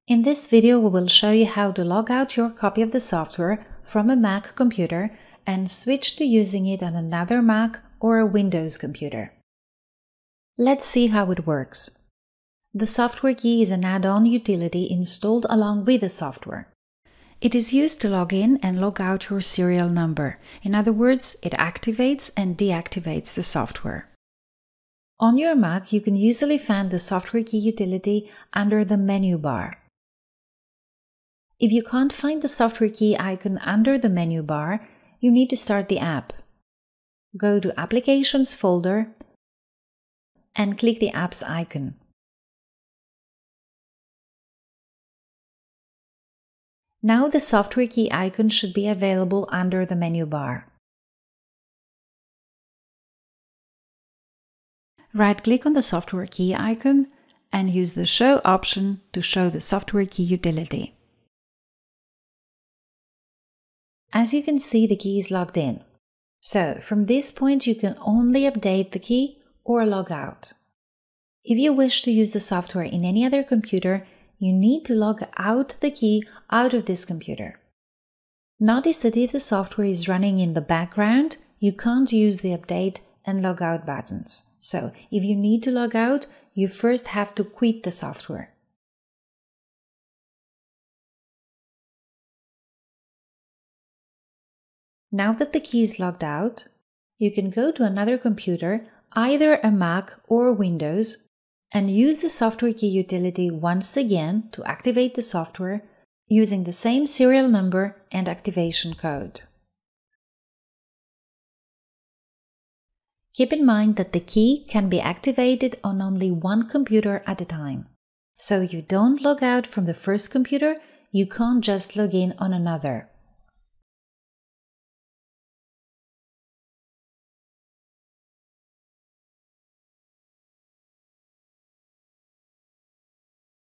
In this video, we will show you how to log out your copy of the software from a Mac computer and switch to using it on another Mac or a Windows computer. Let's see how it works. The software key is an add-on utility installed along with the software. It is used to log in and log out your serial number. In other words, it activates and deactivates the software. On your Mac, you can usually find the software key utility under the menu bar. If you can't find the software key icon under the menu bar, you need to start the app. Go to Applications folder and click the Apps icon. Now the software key icon should be available under the menu bar. Right-click on the software key icon and use the Show option to show the software key utility. As you can see, the key is logged in. So, from this point you can only update the key or log out. If you wish to use the software in any other computer, you need to log out the key out of this computer. Notice that if the software is running in the background, you can't use the update and log out buttons. So, if you need to log out, you first have to quit the software. Now that the key is logged out, you can go to another computer, either a Mac or Windows, and use the software key utility once again to activate the software using the same serial number and activation code. Keep in mind that the key can be activated on only one computer at a time. So you don't log out from the first computer, you can't just log in on another.